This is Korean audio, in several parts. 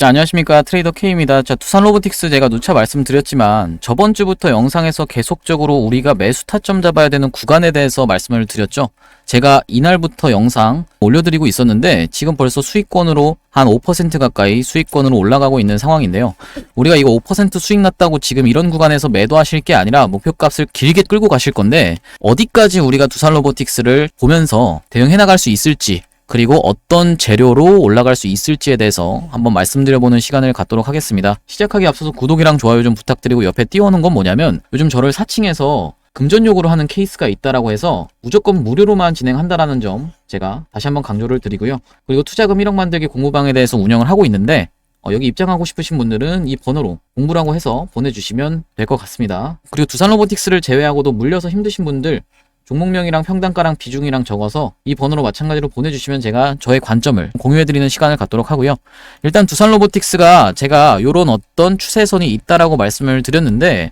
자, 안녕하십니까. 트레이더 K입니다. 자, 두산로보틱스 제가 누차 말씀드렸지만 저번 주부터 영상에서 계속적으로 우리가 매수 타점 잡아야 되는 구간에 대해서 말씀을 드렸죠. 제가 이날부터 영상 올려드리고 있었는데 지금 벌써 수익권으로 한 5% 가까이 수익권으로 올라가고 있는 상황인데요. 우리가 이거 5% 수익 났다고 지금 이런 구간에서 매도하실 게 아니라 목표값을 길게 끌고 가실 건데 어디까지 우리가 두산로보틱스를 보면서 대응해 나갈 수 있을지, 그리고 어떤 재료로 올라갈 수 있을지에 대해서 한번 말씀드려보는 시간을 갖도록 하겠습니다. 시작하기 앞서서 구독이랑 좋아요 좀 부탁드리고 옆에 띄워놓은 건 뭐냐면 요즘 저를 사칭해서 금전 요구로 하는 케이스가 있다라고 해서 무조건 무료로만 진행한다라는 점 제가 다시 한번 강조를 드리고요. 그리고 투자금 1억 만들기 공부방에 대해서 운영을 하고 있는데 여기 입장하고 싶으신 분들은 이 번호로 공부라고 해서 보내주시면 될 것 같습니다. 그리고 두산로보틱스를 제외하고도 물려서 힘드신 분들 종목명이랑 평단가랑 비중이랑 적어서 이 번호로 마찬가지로 보내주시면 제가 저의 관점을 공유해드리는 시간을 갖도록 하고요. 일단 두산로보틱스가 제가 요런 어떤 추세선이 있다라고 말씀을 드렸는데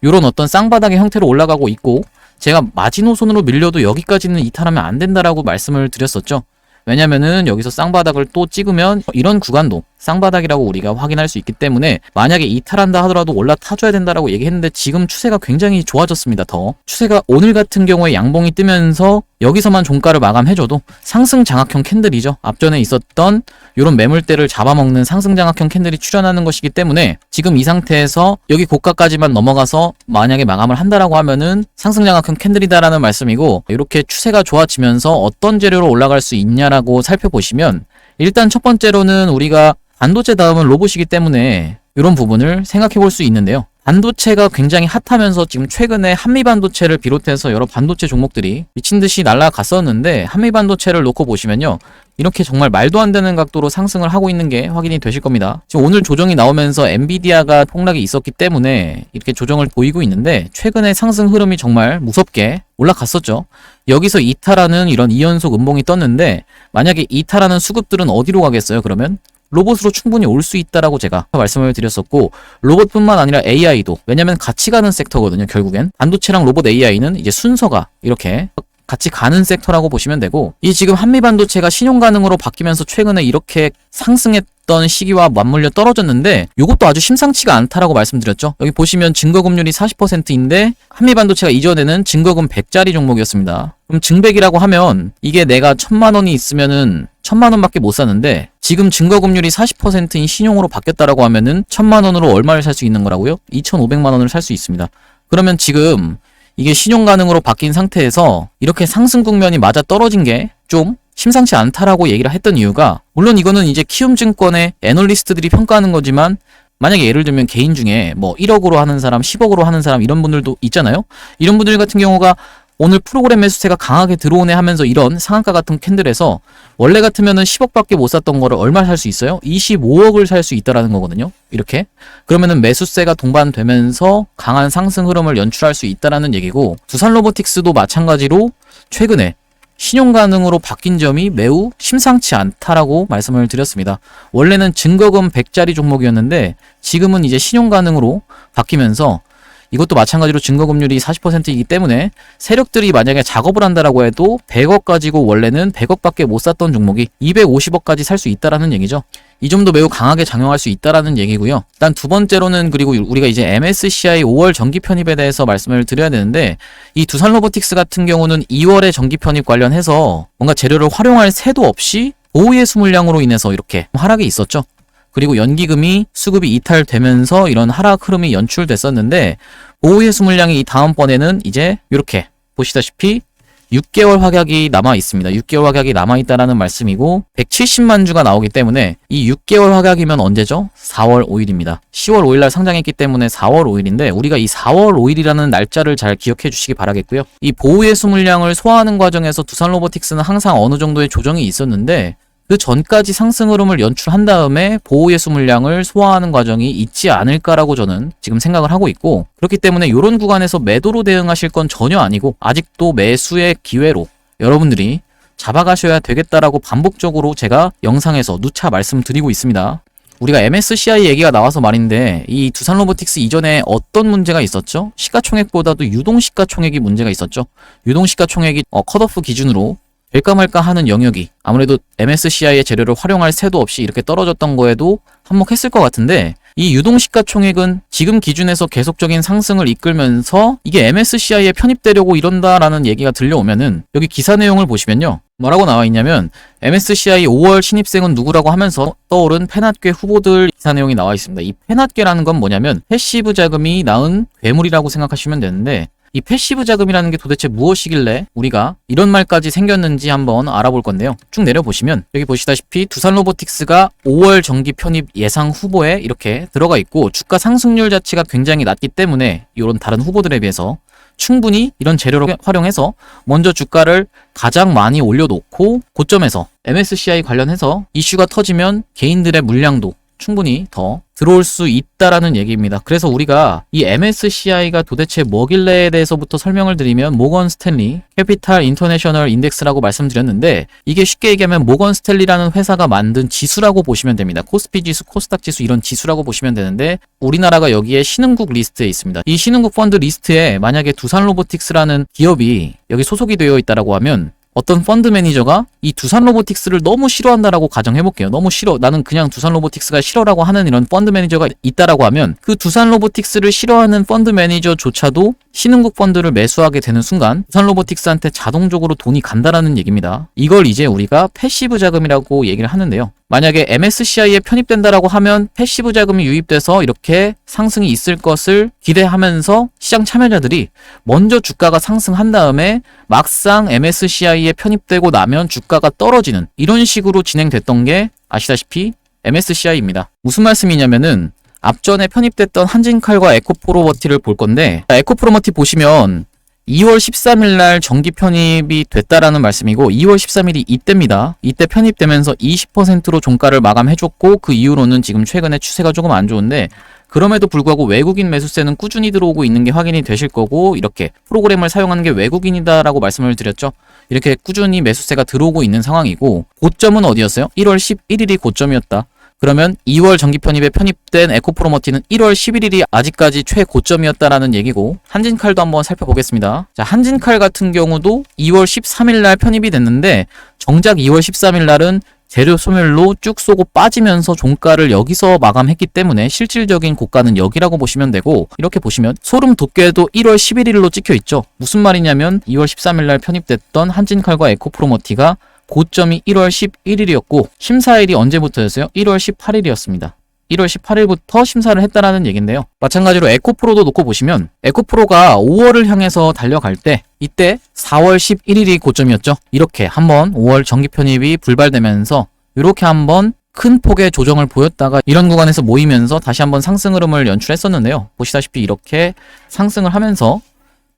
요런 어떤 쌍바닥의 형태로 올라가고 있고 제가 마지노선으로 밀려도 여기까지는 이탈하면 안 된다라고 말씀을 드렸었죠. 왜냐면은 여기서 쌍바닥을 또 찍으면 이런 구간도 쌍바닥이라고 우리가 확인할 수 있기 때문에 만약에 이탈한다 하더라도 올라타줘야 된다라고 얘기했는데 지금 추세가 굉장히 좋아졌습니다. 더 추세가 오늘 같은 경우에 양봉이 뜨면서 여기서만 종가를 마감해줘도 상승 장악형 캔들이죠. 앞전에 있었던 이런 매물대를 잡아먹는 상승 장악형 캔들이 출현하는 것이기 때문에 지금 이 상태에서 여기 고가까지만 넘어가서 만약에 마감을 한다라고 하면은 상승 장악형 캔들이다라는 말씀이고, 이렇게 추세가 좋아지면서 어떤 재료로 올라갈 수 있냐라고 살펴보시면 일단 첫 번째로는 우리가 반도체 다음은 로봇이기 때문에 이런 부분을 생각해 볼 수 있는데요. 반도체가 굉장히 핫하면서 지금 최근에 한미반도체를 비롯해서 여러 반도체 종목들이 미친듯이 날아갔었는데 한미반도체를 놓고 보시면요, 이렇게 정말 말도 안 되는 각도로 상승을 하고 있는 게 확인이 되실 겁니다. 지금 오늘 조정이 나오면서 엔비디아가 폭락이 있었기 때문에 이렇게 조정을 보이고 있는데 최근에 상승 흐름이 정말 무섭게 올라갔었죠. 여기서 이탈하는 이런 2연속 음봉이 떴는데 만약에 이탈하는 수급들은 어디로 가겠어요? 그러면 로봇으로 충분히 올 수 있다라고 제가 말씀을 드렸었고, 로봇뿐만 아니라 AI도, 왜냐면 같이 가는 섹터거든요. 결국엔 반도체랑 로봇 AI는 이제 순서가 이렇게 같이 가는 섹터라고 보시면 되고, 이 지금 한미반도체가 신용 가능으로 바뀌면서 최근에 이렇게 상승했던 시기와 맞물려 떨어졌는데 이것도 아주 심상치가 않다라고 말씀드렸죠. 여기 보시면 증거금률이 40%인데 한미반도체가 이전에는 증거금 100짜리 종목이었습니다. 그럼 증백이라고 하면 이게 내가 1000만 원이 있으면은 1000만 원밖에 못 사는데 지금 증거금률이 40%인 신용으로 바뀌었다라고 하면은 1000만 원으로 얼마를 살 수 있는 거라고요? 2500만 원을 살 수 있습니다. 그러면 지금 이게 신용 가능으로 바뀐 상태에서 이렇게 상승 국면이 맞아 떨어진 게 좀 심상치 않다라고 얘기를 했던 이유가, 물론 이거는 이제 키움증권의 애널리스트들이 평가하는 거지만 만약에 예를 들면 개인 중에 뭐 1억으로 하는 사람, 10억으로 하는 사람 이런 분들도 있잖아요. 이런 분들 같은 경우가 오늘 프로그램 매수세가 강하게 들어오네 하면서 이런 상한가 같은 캔들에서 원래 같으면은 10억밖에 못 샀던 거를 얼마 살 수 있어요? 25억을 살 수 있다라는 거거든요. 이렇게. 그러면은 매수세가 동반되면서 강한 상승 흐름을 연출할 수 있다라는 얘기고, 두산로보틱스도 마찬가지로 최근에 신용 가능으로 바뀐 점이 매우 심상치 않다라고 말씀을 드렸습니다. 원래는 증거금 100짜리 종목이었는데 지금은 이제 신용 가능으로 바뀌면서 이것도 마찬가지로 증거금률이 40%이기 때문에 세력들이 만약에 작업을 한다라고 해도 100억 가지고 원래는 100억밖에 못 샀던 종목이 250억까지 살 수 있다라는 얘기죠. 이 점도 매우 강하게 작용할 수 있다라는 얘기고요. 일단 두 번째로는, 그리고 우리가 이제 MSCI 5월 정기 편입에 대해서 말씀을 드려야 되는데, 이 두산로보틱스 같은 경우는 2월에 정기 편입 관련해서 뭔가 재료를 활용할 새도 없이 보호예수 물량으로 인해서 이렇게 하락이 있었죠. 그리고 연기금이 수급이 이탈되면서 이런 하락 흐름이 연출됐었는데, 보호예수 물량이 이 다음번에는 이제 이렇게 보시다시피 6개월 확약이 남아 있습니다. 6개월 확약이 남아 있다라는 말씀이고 170만 주가 나오기 때문에 이 6개월 확약이면 언제죠? 4월 5일입니다. 10월 5일 날 상장했기 때문에 4월 5일인데 우리가 이 4월 5일이라는 날짜를 잘 기억해 주시기 바라겠고요. 이 보호예수 물량을 소화하는 과정에서 두산로보틱스는 항상 어느 정도의 조정이 있었는데 그 전까지 상승 흐름을 연출한 다음에 보호예수 물량을 소화하는 과정이 있지 않을까라고 저는 지금 생각을 하고 있고, 그렇기 때문에 이런 구간에서 매도로 대응하실 건 전혀 아니고 아직도 매수의 기회로 여러분들이 잡아가셔야 되겠다라고 반복적으로 제가 영상에서 누차 말씀드리고 있습니다. 우리가 MSCI 얘기가 나와서 말인데 이 두산로보틱스 이전에 어떤 문제가 있었죠? 시가총액보다도 유동시가총액이 문제가 있었죠. 유동시가총액이 컷오프 기준으로 될까 말까 하는 영역이 아무래도 MSCI의 재료를 활용할 새도 없이 이렇게 떨어졌던 거에도 한몫했을 것 같은데, 이 유동시가총액은 지금 기준에서 계속적인 상승을 이끌면서 이게 MSCI에 편입되려고 이런다라는 얘기가 들려오면은, 여기 기사 내용을 보시면요, 뭐라고 나와 있냐면 MSCI 5월 신입생은 누구라고 하면서 떠오른 페낫괴 후보들 기사 내용이 나와 있습니다. 이 페낫괴라는 건 뭐냐면 패시브 자금이 낳은 괴물이라고 생각하시면 되는데, 이 패시브 자금이라는 게 도대체 무엇이길래 우리가 이런 말까지 생겼는지 한번 알아볼 건데요. 쭉 내려보시면 여기 보시다시피 두산로보틱스가 5월 정기 편입 예상 후보에 이렇게 들어가 있고, 주가 상승률 자체가 굉장히 낮기 때문에 이런 다른 후보들에 비해서 충분히 이런 재료를 활용해서 먼저 주가를 가장 많이 올려놓고, 고점에서 MSCI 관련해서 이슈가 터지면 개인들의 물량도 충분히 더 들어올 수 있다라는 얘기입니다. 그래서 우리가 이 MSCI가 도대체 뭐길래에 대해서부터 설명을 드리면, 모건 스탠리 캐피탈 인터내셔널 인덱스라고 말씀드렸는데, 이게 쉽게 얘기하면 모건 스탠리라는 회사가 만든 지수라고 보시면 됩니다. 코스피 지수, 코스닥 지수 이런 지수라고 보시면 되는데, 우리나라가 여기에 신흥국 리스트에 있습니다. 이 신흥국 펀드 리스트에 만약에 두산로보틱스라는 기업이 여기 소속이 되어 있다라고 하면, 어떤 펀드 매니저가 이 두산로보틱스를 너무 싫어한다라고 가정해볼게요. 너무 싫어, 나는 그냥 두산로보틱스가 싫어라고 하는 이런 펀드 매니저가 있다라고 하면, 그 두산로보틱스를 싫어하는 펀드 매니저조차도 신흥국 펀드를 매수하게 되는 순간 두산로보틱스한테 자동적으로 돈이 간다라는 얘기입니다. 이걸 이제 우리가 패시브 자금이라고 얘기를 하는데요. 만약에 MSCI에 편입된다라고 하면 패시브 자금이 유입돼서 이렇게 상승이 있을 것을 기대하면서 시장 참여자들이 먼저 주가가 상승한 다음에 막상 MSCI에 편입되고 나면 주가가 떨어지는, 이런 식으로 진행됐던 게 아시다시피 MSCI입니다. 무슨 말씀이냐면은, 앞전에 편입됐던 한진칼과 에코프로머티를 볼 건데, 에코프로머티 보시면 2월 13일 날 정기 편입이 됐다라는 말씀이고, 2월 13일이 이때입니다. 이때 편입되면서 20%로 종가를 마감해줬고, 그 이후로는 지금 최근에 추세가 조금 안 좋은데, 그럼에도 불구하고 외국인 매수세는 꾸준히 들어오고 있는 게 확인이 되실 거고, 이렇게 프로그램을 사용하는 게 외국인이다라고 말씀을 드렸죠. 이렇게 꾸준히 매수세가 들어오고 있는 상황이고, 고점은 어디였어요? 1월 11일이 고점이었다. 그러면 2월 정기 편입에 편입된 에코프로머티는 1월 11일이 아직까지 최고점이었다라는 얘기고, 한진칼도 한번 살펴보겠습니다. 자, 한진칼 같은 경우도 2월 13일 날 편입이 됐는데, 정작 2월 13일 날은 재료 소멸로 쭉 쏘고 빠지면서 종가를 여기서 마감했기 때문에 실질적인 고가는 여기라고 보시면 되고, 이렇게 보시면 소름 돋게도 1월 11일로 찍혀 있죠. 무슨 말이냐면 2월 13일 날 편입됐던 한진칼과 에코프로머티가 고점이 1월 11일이었고 심사일이 언제부터였어요? 1월 18일이었습니다. 1월 18일부터 심사를 했다라는 얘긴데요. 마찬가지로 에코프로도 놓고 보시면, 에코프로가 5월을 향해서 달려갈 때 이때 4월 11일이 고점이었죠. 이렇게 한번 5월 정기 편입이 불발되면서 이렇게 한번 큰 폭의 조정을 보였다가 이런 구간에서 모이면서 다시 한번 상승 흐름을 연출했었는데요. 보시다시피 이렇게 상승을 하면서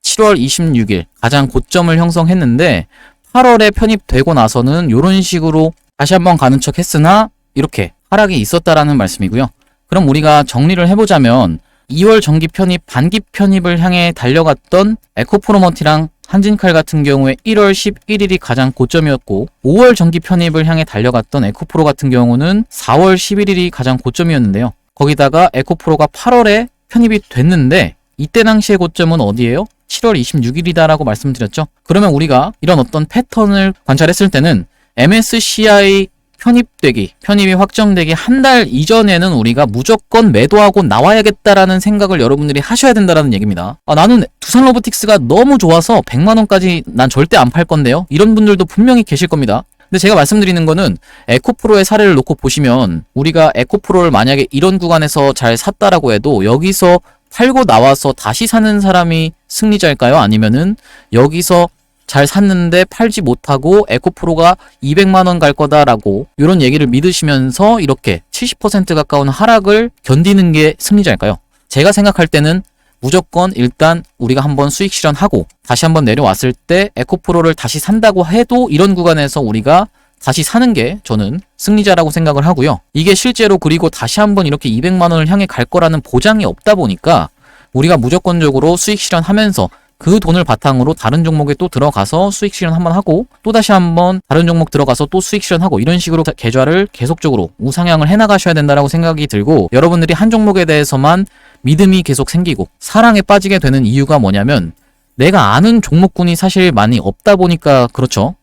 7월 26일 가장 고점을 형성했는데, 8월에 편입되고 나서는 이런 식으로 다시 한번 가는 척 했으나 이렇게 하락이 있었다라는 말씀이고요. 그럼 우리가 정리를 해보자면, 2월 정기 편입, 반기 편입을 향해 달려갔던 에코프로머티랑 한진칼 같은 경우에 1월 11일이 가장 고점이었고, 5월 정기 편입을 향해 달려갔던 에코프로 같은 경우는 4월 11일이 가장 고점이었는데요. 거기다가 에코프로가 8월에 편입이 됐는데, 이때 당시의 고점은 어디예요? 7월 26일이다라고 말씀드렸죠. 그러면 우리가 이런 어떤 패턴을 관찰했을 때는 MSCI 편입이 확정되기 한 달 이전에는 우리가 무조건 매도하고 나와야겠다라는 생각을 여러분들이 하셔야 된다는 얘기입니다. 나는 두산로보틱스가 너무 좋아서 100만원까지 난 절대 안 팔 건데요. 이런 분들도 분명히 계실 겁니다. 근데 제가 말씀드리는 거는, 에코프로의 사례를 놓고 보시면, 우리가 에코프로를 만약에 이런 구간에서 잘 샀다라고 해도 여기서 팔고 나와서 다시 사는 사람이 승리자일까요? 아니면은 여기서 잘 샀는데 팔지 못하고 에코프로가 200만원 갈 거다라고 이런 얘기를 믿으시면서 이렇게 70% 가까운 하락을 견디는 게 승리자일까요? 제가 생각할 때는 무조건 일단 우리가 한번 수익 실현하고 다시 한번 내려왔을 때 에코프로를 다시 산다고 해도 이런 구간에서 우리가 다시 사는 게 저는 승리자라고 생각을 하고요. 이게 실제로 그리고 다시 한번 이렇게 200만원을 향해 갈 거라는 보장이 없다 보니까 우리가 무조건적으로 수익 실현하면서 그 돈을 바탕으로 다른 종목에 또 들어가서 수익 실현 한번 하고, 또 다시 한번 다른 종목 들어가서 또 수익 실현하고, 이런 식으로 계좌를 계속적으로 우상향을 해나가셔야 된다고 생각이 들고, 여러분들이 한 종목에 대해서만 믿음이 계속 생기고 사랑에 빠지게 되는 이유가 뭐냐면, 내가 아는 종목군이 사실 많이 없다 보니까 그렇죠.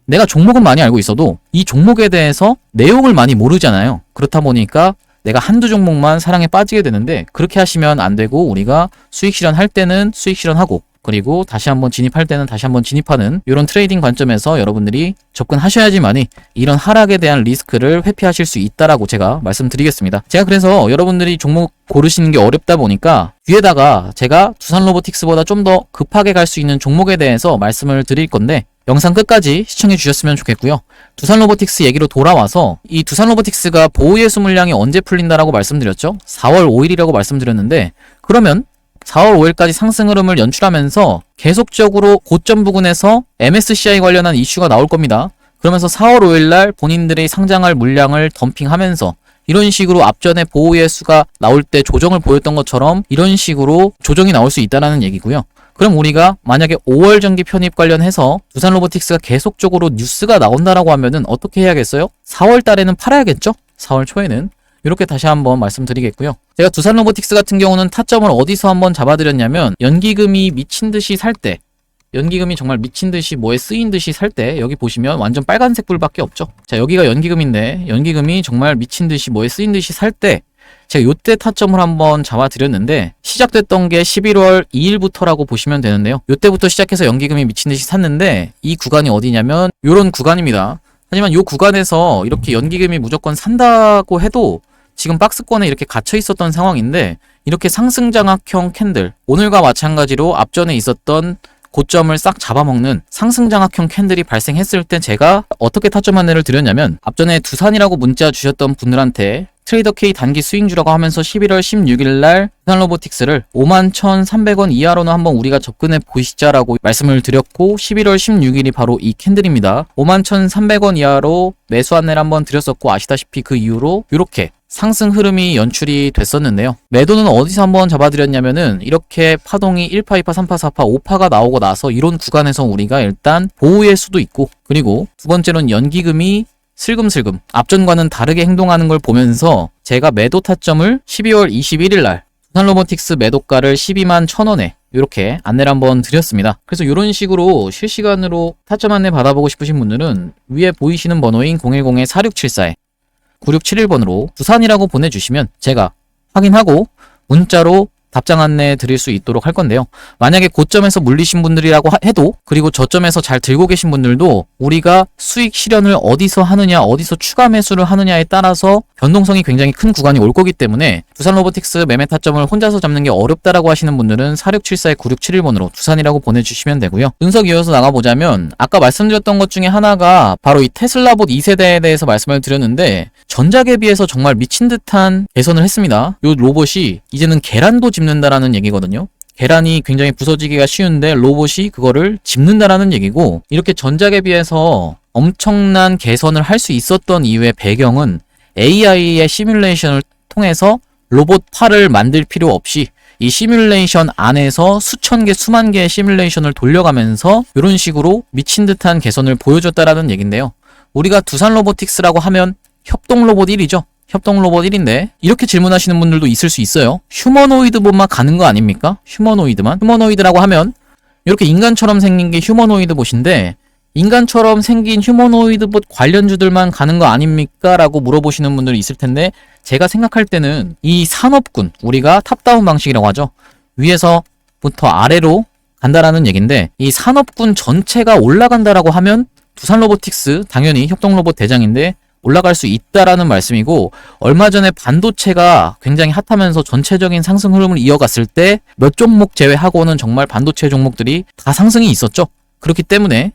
내가 종목은 많이 알고 있어도 이 종목에 대해서 내용을 많이 모르잖아요. 그렇다 보니까 내가 한두 종목만 사랑에 빠지게 되는데 그렇게 하시면 안 되고 우리가 수익 실현할 때는 수익 실현하고 그리고 다시 한번 진입할 때는 다시 한번 진입하는 이런 트레이딩 관점에서 여러분들이 접근하셔야지만이 이런 하락에 대한 리스크를 회피하실 수 있다라고 제가 말씀드리겠습니다. 제가 그래서 여러분들이 종목 고르시는 게 어렵다 보니까 뒤에다가 제가 두산로보틱스보다 좀 더 급하게 갈 수 있는 종목에 대해서 말씀을 드릴 건데 영상 끝까지 시청해 주셨으면 좋겠고요. 두산로보틱스 얘기로 돌아와서 이 두산로보틱스가 보호예수 물량이 언제 풀린다라고 말씀드렸죠? 4월 5일이라고 말씀드렸는데 그러면 4월 5일까지 상승 흐름을 연출하면서 계속적으로 고점 부근에서 MSCI 관련한 이슈가 나올 겁니다. 그러면서 4월 5일날 본인들의 상장할 물량을 덤핑하면서 이런 식으로 앞전에 보호예수가 나올 때 조정을 보였던 것처럼 이런 식으로 조정이 나올 수 있다는 얘기고요. 그럼 우리가 만약에 5월 정기 편입 관련해서 두산로보틱스가 계속적으로 뉴스가 나온다라고 하면은 어떻게 해야겠어요? 4월 달에는 팔아야겠죠? 4월 초에는. 이렇게 다시 한번 말씀드리겠고요. 제가 두산로보틱스 같은 경우는 타점을 어디서 한번 잡아드렸냐면 연기금이 미친 듯이 살 때, 연기금이 정말 미친 듯이 뭐에 쓰인 듯이 살 때 여기 보시면 완전 빨간색 불밖에 없죠. 자, 여기가 연기금인데 연기금이 정말 미친 듯이 뭐에 쓰인 듯이 살 때 제가 요때 타점을 한번 잡아드렸는데 시작됐던 게 11월 2일부터라고 보시면 되는데요. 요때부터 시작해서 연기금이 미친 듯이 샀는데 이 구간이 어디냐면 요런 구간입니다. 하지만 요 구간에서 이렇게 연기금이 무조건 산다고 해도 지금 박스권에 이렇게 갇혀 있었던 상황인데 이렇게 상승장악형 캔들, 오늘과 마찬가지로 앞전에 있었던 고점을 싹 잡아먹는 상승장악형 캔들이 발생했을 때 제가 어떻게 타점 안내를 드렸냐면 앞전에 두산이라고 문자 주셨던 분들한테 트레이더 K 단기 스윙주라고 하면서 11월 16일 날 두산로보틱스를 51,300원 이하로는 한번 우리가 접근해 보시자라고 말씀을 드렸고 11월 16일이 바로 이 캔들입니다. 51,300원 이하로 매수 안내를 한번 드렸었고 아시다시피 그 이후로 이렇게 상승 흐름이 연출이 됐었는데요. 매도는 어디서 한번 잡아드렸냐면은 이렇게 파동이 1파, 2파, 3파, 4파, 5파가 나오고 나서 이런 구간에서 우리가 일단 보호의 수도 있고 그리고 두 번째로는 연기금이 슬금슬금 앞전과는 다르게 행동하는 걸 보면서 제가 매도 타점을 12월 21일 날 두산로보틱스 매도가를 12만 1,000원에 이렇게 안내를 한번 드렸습니다. 그래서 이런 식으로 실시간으로 타점 안내 받아보고 싶으신 분들은 위에 보이시는 번호인 010-4674에 9671번으로 두산이라고 보내주시면 제가 확인하고 문자로 답장 안내 드릴 수 있도록 할 건데요. 만약에 고점에서 물리신 분들이라고 해도 그리고 저점에서 잘 들고 계신 분들도 우리가 수익 실현을 어디서 하느냐 어디서 추가 매수를 하느냐에 따라서 변동성이 굉장히 큰 구간이 올 거기 때문에 두산로보틱스 매매 타점을 혼자서 잡는 게 어렵다라고 하시는 분들은 4674-9671번으로 두산이라고 보내주시면 되고요. 분석 이어서 나가보자면 아까 말씀드렸던 것 중에 하나가 바로 이 테슬라봇 2세대에 대해서 말씀을 드렸는데 전작에 비해서 정말 미친 듯한 개선을 했습니다. 이 로봇이 이제는 계란도 짚는다라는 얘기거든요. 계란이 굉장히 부서지기가 쉬운데 로봇이 그거를 짚는다라는 얘기고 이렇게 전작에 비해서 엄청난 개선을 할 수 있었던 이유의 배경은 AI의 시뮬레이션을 통해서 로봇 팔을 만들 필요 없이 이 시뮬레이션 안에서 수천 개, 수만 개의 시뮬레이션을 돌려가면서 이런 식으로 미친 듯한 개선을 보여줬다라는 얘긴데요. 우리가 두산로보틱스라고 하면 협동로봇 1이죠. 협동로봇 1인데 이렇게 질문하시는 분들도 있을 수 있어요. 휴머노이드봇만 가는 거 아닙니까? 휴머노이드만. 휴머노이드라고 하면 이렇게 인간처럼 생긴 게 휴머노이드 봇인데 인간처럼 생긴 휴머노이드 봇 관련주들만 가는 거 아닙니까? 라고 물어보시는 분들이 있을 텐데 제가 생각할 때는 이 산업군, 우리가 탑다운 방식이라고 하죠. 위에서부터 아래로 간다라는 얘긴데 이 산업군 전체가 올라간다라고 하면 두산로보틱스 당연히 협동로봇 대장인데 올라갈 수 있다라는 말씀이고 얼마 전에 반도체가 굉장히 핫하면서 전체적인 상승 흐름을 이어갔을 때 몇 종목 제외하고는 정말 반도체 종목들이 다 상승이 있었죠. 그렇기 때문에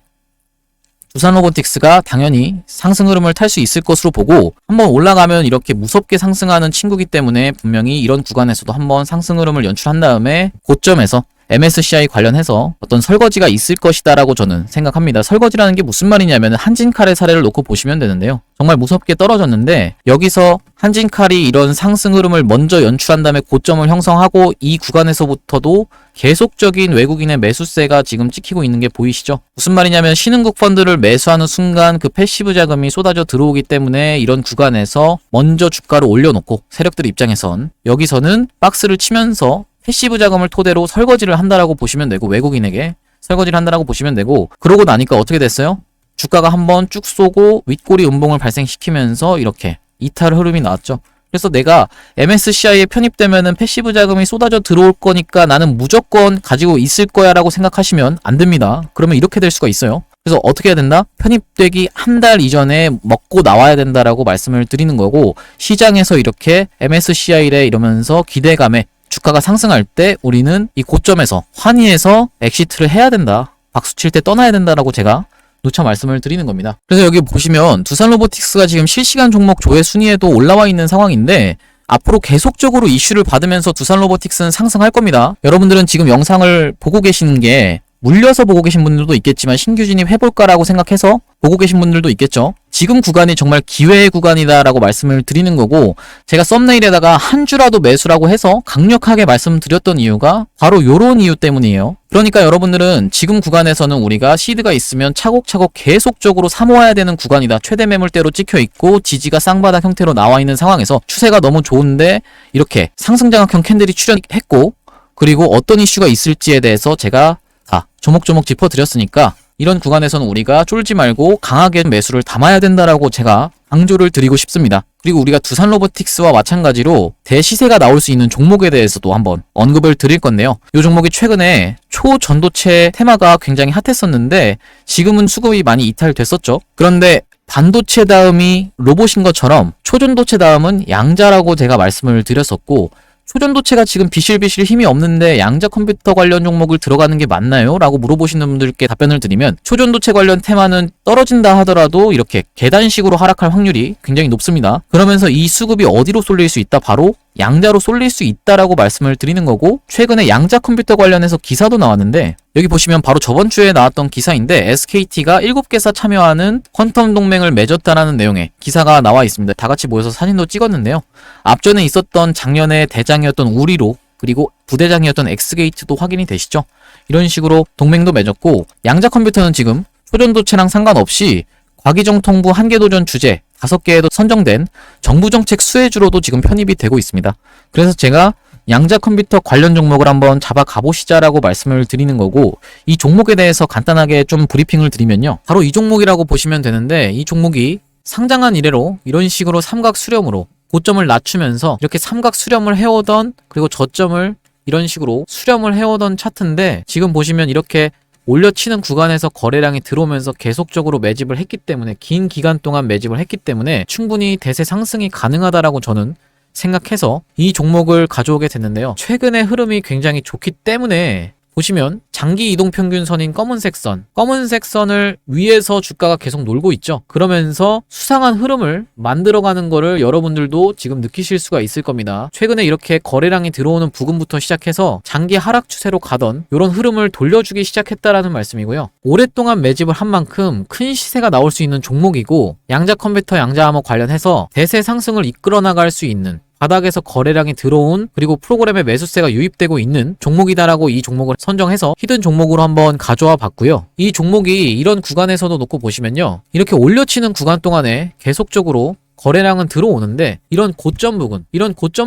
두산로보틱스가 당연히 상승 흐름을 탈 수 있을 것으로 보고 한번 올라가면 이렇게 무섭게 상승하는 친구기 때문에 분명히 이런 구간에서도 한번 상승 흐름을 연출한 다음에 고점에서 MSCI 관련해서 어떤 설거지가 있을 것이다라고 저는 생각합니다. 설거지라는 게 무슨 말이냐면 한진칼의 사례를 놓고 보시면 되는데요. 정말 무섭게 떨어졌는데 여기서 한진칼이 이런 상승 흐름을 먼저 연출한 다음에 고점을 형성하고 이 구간에서부터도 계속적인 외국인의 매수세가 지금 찍히고 있는 게 보이시죠? 무슨 말이냐면 신흥국 펀드를 매수하는 순간 그 패시브 자금이 쏟아져 들어오기 때문에 이런 구간에서 먼저 주가를 올려놓고 세력들 입장에선 여기서는 박스를 치면서 패시브 자금을 토대로 설거지를 한다라고 보시면 되고 외국인에게 설거지를 한다라고 보시면 되고 그러고 나니까 어떻게 됐어요? 주가가 한번 쭉 쏘고 윗꼬리 음봉을 발생시키면서 이렇게 이탈 흐름이 나왔죠. 그래서 내가 MSCI에 편입되면은 패시브 자금이 쏟아져 들어올 거니까 나는 무조건 가지고 있을 거야 라고 생각하시면 안 됩니다. 그러면 이렇게 될 수가 있어요. 그래서 어떻게 해야 된다? 편입되기 한 달 이전에 먹고 나와야 된다라고 말씀을 드리는 거고, 시장에서 이렇게 MSCI래 이러면서 기대감에 주가가 상승할 때 우리는 이 고점에서 환희해서 엑시트를 해야 된다. 박수 칠 때 떠나야 된다라고 제가 누차 말씀을 드리는 겁니다. 그래서 여기 보시면 두산로보틱스가 지금 실시간 종목 조회 순위에도 올라와 있는 상황인데, 앞으로 계속적으로 이슈를 받으면서 두산로보틱스는 상승할 겁니다. 여러분들은 지금 영상을 보고 계시는 게 물려서 보고 계신 분들도 있겠지만 신규 진입해볼까라고 생각해서 보고 계신 분들도 있겠죠. 지금 구간이 정말 기회의 구간이다라고 말씀을 드리는 거고, 제가 썸네일에다가 한 주라도 매수라고 해서 강력하게 말씀드렸던 이유가 바로 요런 이유 때문이에요. 그러니까 여러분들은 지금 구간에서는 우리가 시드가 있으면 차곡차곡 계속적으로 사모아야 되는 구간이다. 최대 매물대로 찍혀있고 지지가 쌍바닥 형태로 나와 있는 상황에서 추세가 너무 좋은데 이렇게 상승장악형 캔들이 출현했고, 그리고 어떤 이슈가 있을지에 대해서 제가 다 조목조목 짚어드렸으니까 이런 구간에서는 우리가 쫄지 말고 강하게 매수를 담아야 된다라고 제가 강조를 드리고 싶습니다. 그리고 우리가 두산로보틱스와 마찬가지로 대시세가 나올 수 있는 종목에 대해서도 한번 언급을 드릴 건데요. 이 종목이 최근에 초전도체 테마가 굉장히 핫했었는데 지금은 수급이 많이 이탈됐었죠. 그런데 반도체 다음이 로봇인 것처럼 초전도체 다음은 양자라고 제가 말씀을 드렸었고, 초전도체가 지금 비실비실 힘이 없는데 양자 컴퓨터 관련 종목을 들어가는 게 맞나요? 라고 물어보시는 분들께 답변을 드리면, 초전도체 관련 테마는 떨어진다 하더라도 이렇게 계단식으로 하락할 확률이 굉장히 높습니다. 그러면서 이 수급이 어디로 쏠릴 수 있다? 바로 양자로 쏠릴 수 있다라고 말씀을 드리는 거고, 최근에 양자 컴퓨터 관련해서 기사도 나왔는데, 여기 보시면 바로 저번 주에 나왔던 기사인데 SKT가 7개사 참여하는 퀀텀 동맹을 맺었다라는 내용의 기사가 나와 있습니다. 다 같이 모여서 사진도 찍었는데요. 앞전에 있었던 작년에 대장이었던 우리로, 그리고 부대장이었던 엑스게이트도 확인이 되시죠? 이런 식으로 동맹도 맺었고, 양자 컴퓨터는 지금 초전도체랑 상관없이 과기정통부 한계도전 주제 5개에도 선정된 정부정책 수혜주로도 지금 편입이 되고 있습니다. 그래서 제가 양자 컴퓨터 관련 종목을 한번 잡아 가보시자라고 말씀을 드리는 거고, 이 종목에 대해서 간단하게 좀 브리핑을 드리면요. 바로 이 종목이라고 보시면 되는데, 이 종목이 상장한 이래로 이런 식으로 삼각 수렴으로 고점을 낮추면서 이렇게 삼각 수렴을 해오던, 그리고 저점을 이런 식으로 수렴을 해오던 차트인데, 지금 보시면 이렇게 올려치는 구간에서 거래량이 들어오면서 계속적으로 매집을 했기 때문에, 긴 기간 동안 매집을 했기 때문에 충분히 대세 상승이 가능하다라고 저는 생각해서 이 종목을 가져오게 됐는데요. 최근의 흐름이 굉장히 좋기 때문에 보시면 장기 이동평균선인 검은색 선을 위에서 주가가 계속 놀고 있죠. 그러면서 수상한 흐름을 만들어가는 거를 여러분들도 지금 느끼실 수가 있을 겁니다. 최근에 이렇게 거래량이 들어오는 부근부터 시작해서 장기 하락 추세로 가던 이런 흐름을 돌려주기 시작했다라는 말씀이고요. 오랫동안 매집을 한 만큼 큰 시세가 나올 수 있는 종목이고, 양자 컴퓨터, 양자 암호 관련해서 대세 상승을 이끌어 나갈 수 있는, 바닥에서 거래량이 들어온, 그리고 프로그램에 매수세가 유입되고 있는 종목이다라고 이 종목을 선정해서 히든 종목으로 한번 가져와 봤고요. 이 종목이 이런 구간에서도 놓고 보시면요, 이렇게 올려치는 구간 동안에 계속적으로 거래량은 들어오는데, 이런 고점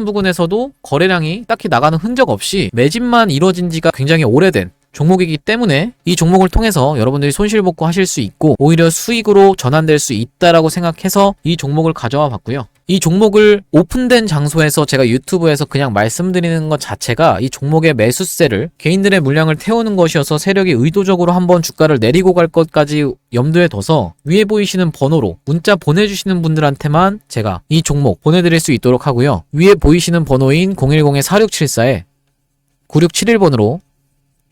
부근에서도 거래량이 딱히 나가는 흔적 없이 매집만 이루어진 지가 굉장히 오래된 종목이기 때문에 이 종목을 통해서 여러분들이 손실복구 하실 수 있고 오히려 수익으로 전환될 수 있다라고 생각해서 이 종목을 가져와 봤고요. 이 종목을 오픈된 장소에서 제가 유튜브에서 그냥 말씀드리는 것 자체가 이 종목의 매수세를, 개인들의 물량을 태우는 것이어서 세력이 의도적으로 한번 주가를 내리고 갈 것까지 염두에 둬서 위에 보이시는 번호로 문자 보내주시는 분들한테만 제가 이 종목 보내드릴 수 있도록 하고요. 위에 보이시는 번호인 010-4674-9671번으로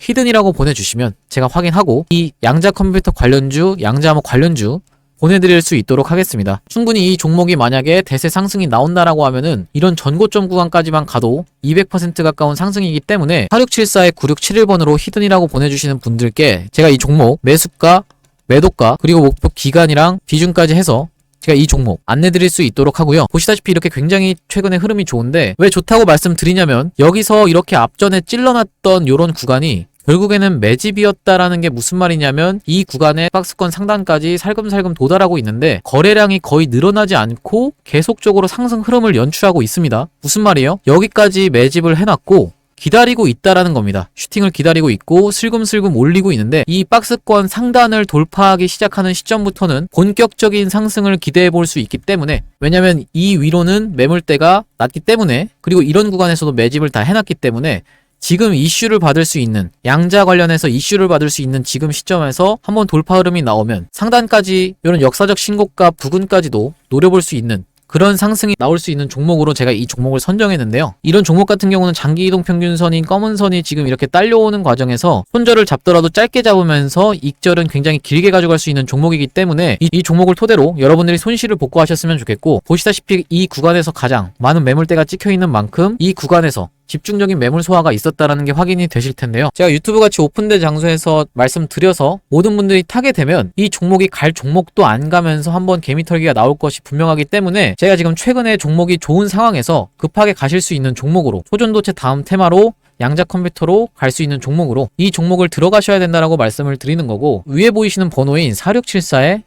히든이라고 보내주시면 제가 확인하고 이 양자 컴퓨터 관련주, 양자암호 관련주 보내드릴 수 있도록 하겠습니다. 충분히 이 종목이 만약에 대세 상승이 나온다라고 하면은 이런 전고점 구간까지만 가도 200% 가까운 상승이기 때문에 4674-9671번으로 히든이라고 보내주시는 분들께 제가 이 종목 매수가, 매도가, 그리고 목표 기간이랑 비중까지 해서 제가 이 종목 안내드릴 수 있도록 하고요. 보시다시피 이렇게 굉장히 최근에 흐름이 좋은데, 왜 좋다고 말씀드리냐면 여기서 이렇게 앞전에 찔러놨던 요런 구간이 결국에는 매집이었다라는 게 무슨 말이냐면, 이 구간의 박스권 상단까지 살금살금 도달하고 있는데 거래량이 거의 늘어나지 않고 계속적으로 상승 흐름을 연출하고 있습니다. 무슨 말이에요? 여기까지 매집을 해놨고 기다리고 있다라는 겁니다. 슈팅을 기다리고 있고 슬금슬금 올리고 있는데 이 박스권 상단을 돌파하기 시작하는 시점부터는 본격적인 상승을 기대해 볼 수 있기 때문에, 왜냐면 이 위로는 매물대가 낮기 때문에, 그리고 이런 구간에서도 매집을 다 해놨기 때문에 지금 이슈를 받을 수 있는, 양자 관련해서 이슈를 받을 수 있는 지금 시점에서 한번 돌파 흐름이 나오면 상단까지 이런 역사적 신고가 부근까지도 노려볼 수 있는 그런 상승이 나올 수 있는 종목으로 제가 이 종목을 선정했는데요. 이런 종목 같은 경우는 장기 이동 평균선인 검은 선이 지금 이렇게 딸려오는 과정에서 손절을 잡더라도 짧게 잡으면서 익절은 굉장히 길게 가져갈 수 있는 종목이기 때문에 이 종목을 토대로 여러분들이 손실을 복구하셨으면 좋겠고, 보시다시피 이 구간에서 가장 많은 매물대가 찍혀 있는 만큼 이 구간에서 집중적인 매물 소화가 있었다라는 게 확인이 되실 텐데요. 제가 유튜브 같이 오픈된 장소에서 말씀드려서 모든 분들이 타게 되면 이 종목이 갈 종목도 안 가면서 한번 개미털기가 나올 것이 분명하기 때문에, 제가 지금 최근에 종목이 좋은 상황에서 급하게 가실 수 있는 종목으로, 초전도체 다음 테마로 양자 컴퓨터로 갈 수 있는 종목으로 이 종목을 들어가셔야 된다라고 말씀을 드리는 거고, 위에 보이시는 번호인 4674에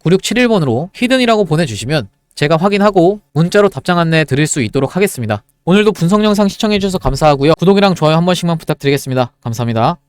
9671번으로 히든이라고 보내주시면 제가 확인하고 문자로 답장 안내 드릴 수 있도록 하겠습니다. 오늘도 분석 영상 시청해주셔서 감사하고요. 구독이랑 좋아요 한 번씩만 부탁드리겠습니다. 감사합니다.